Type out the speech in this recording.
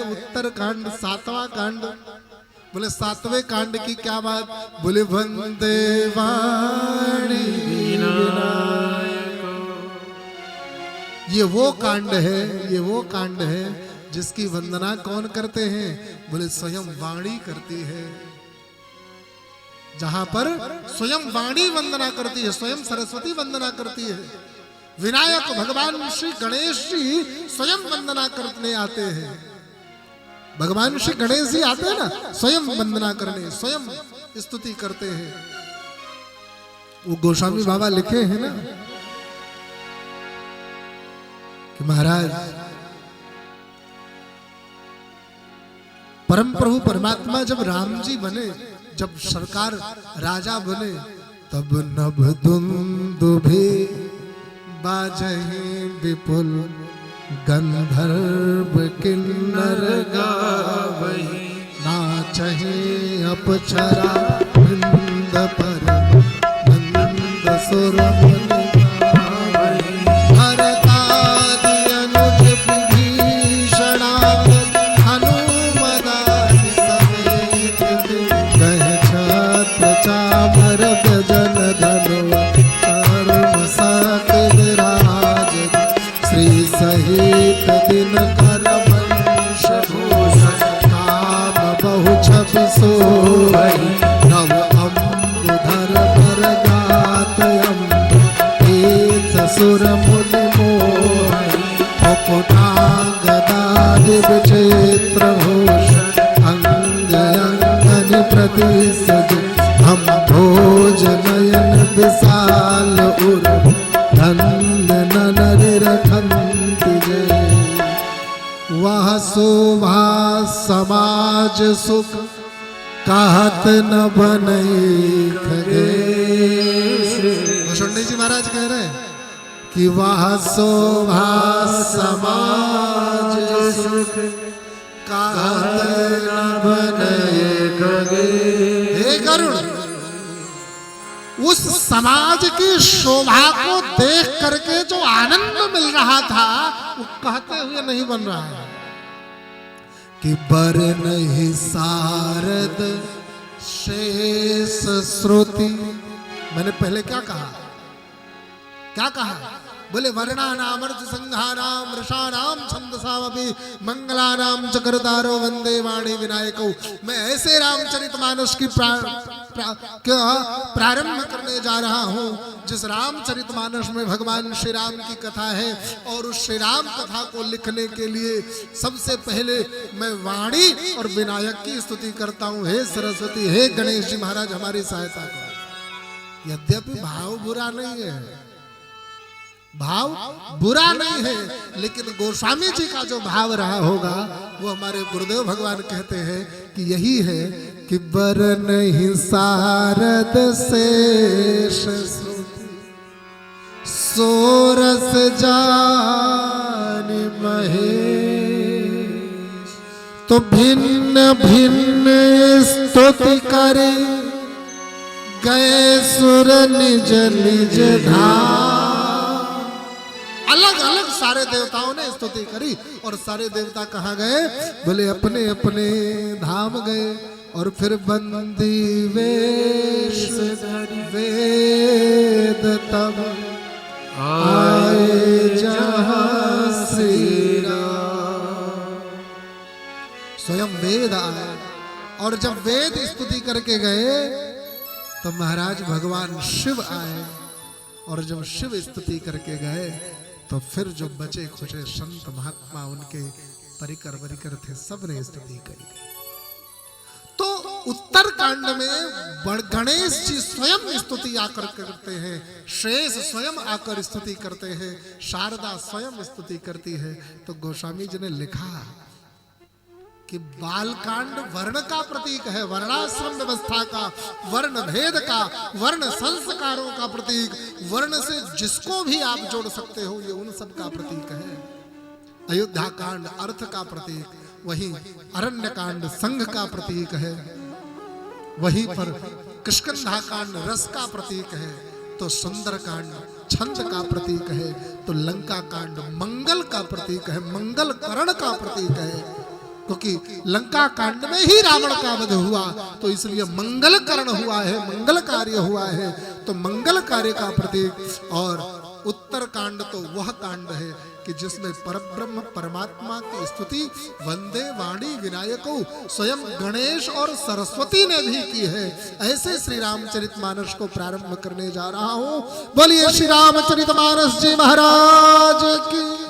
उत्तर कांड 7वां कांड। बोले 7वें कांड की क्या बात? बोले वंदे वाणी ये वो कांड है, ये वो कांड है जिसकी वंदना कौन करते हैं? बोले स्वयं वाणी करती है। जहां पर स्वयं वाणी वंदना करती है, स्वयं सरस्वती वंदना करती है। विनायक भगवान श्री गणेश जी स्वयं वंदना करने आते हैं। भगवान श्री गणेश जी आते हैं ना स्वयं वंदना करने, स्वयं स्तुति करते हैं। वो गोस्वामी बाबा लिखे हैं ना कि महाराज परम प्रभु परमात्मा जब राम जी बने, जब सरकार राजा बने, तब नभ दुंदुभि बाजहि विपुल गंधर्व किन्नर गावहि नाचहि अप्सरा वृंद पर नंद सुर मुनि गावहि भरतादि अनुज विभीषणा हनुमदादि समेत कह छत्र चामर गजन धनुष कर्म साकिर राज श्री सहित दिन कर वंश भूषण काम बहु छवि सोहि नव अम्बुधर पर गात अम्ब सुर मुनि मोहि मुकुटांगदारि विचित्र भूषण अंग अंगनि प्रति सज हम भोज नयन विशाल उर धन्य नर रखंति जय। वह शोभा समाज सुख कहत न बनई खगे। जी महाराज कह रहे हैं कि वह शोभा समाज सुख कहत न बनई खगे। हे गरुड़, उस समाज की शोभा को देख करके जो आनंद मिल रहा था वो कहते हुए नहीं बन रहा है कि बर नहीं सारद शेष श्रुति। मैंने पहले क्या कहा? क्या कहा? बोले वर्णानाम अर्थ संघानाम रसानाम छंदसामपि मंगलानाम च करतारो वंदे वाणी विनायको। मैं ऐसे रामचरितमानस की प्रारंभ करने जा रहा हूँ जिस रामचरितमानस में भगवान श्री राम की कथा है, और उस श्री राम कथा को लिखने के लिए सबसे पहले मैं वाणी और विनायक की स्तुति करता हूँ। हे सरस्वती, हे गणेश जी महाराज हमारी सहायता करो। यद्यपि भाव बुरा नहीं है, भाव बुरा नहीं है, लेकिन गोस्वामी जी का जो भाव रहा होगा वो हमारे गुरुदेव भगवान कहते हैं कि यही है कि बर नहीं सारद शेष सोरस जानि महेश। तो भिन्न भिन्न स्तुति करे गए सुर निज निज धाम। अलग अलग सारे देवताओं ने स्तुति करी और सारे देवता कहाँ गए? बोले अपने अपने धाम गए। और फिर बंदी वेश वेद तब आए जहाँ श्री राम। स्वयं वेद आए, और जब वेद स्तुति करके गए तो महाराज भगवान शिव आए, और जब शिव स्तुति करके गए तो फिर जो बचे खुचे संत महात्मा उनके परिकर वरिकर थे सबने स्तुति करी। तो उत्तर कांड में गणेश जी स्वयं स्तुति आकर करते हैं, शेष स्वयं आकर स्तुति करते हैं, शारदा स्वयं स्तुति करती है। तो गोस्वामी जी ने लिखा कि बालकांड वर्ण का प्रतीक है, वर्णाश्रम व्यवस्था का, वर्ण भेद का, वर्ण संस्कारों का प्रतीक। वर्ण से जिसको भी आप जोड़ सकते हो ये उन सब का प्रतीक है। अयोध्या कांड अर्थ का प्रतीक, वहीं अरण्य कांड संघ का प्रतीक है, वहीं पर किष्किंधा कांड रस का प्रतीक है, तो सुंदर कांड छंद का प्रतीक है, तो लंका कांड मंगल का प्रतीक है, मंगल करण का प्रतीक है। क्योंकि लंका कांड में ही रावण का वध हुआ, तो इसलिए मंगल करण हुआ है, मंगल कार्य हुआ है, तो मंगल कार्य का प्रतीक। और उत्तर कांड तो वह कांड है कि जिसमें परब्रह्म परमात्मा की स्तुति वंदे वाणी विनायको स्वयं गणेश और सरस्वती ने भी की है। ऐसे श्री रामचरितमानस को प्रारंभ करने जा रहा हूं। बोलिए श्री रामचरितमानस जी महाराज की।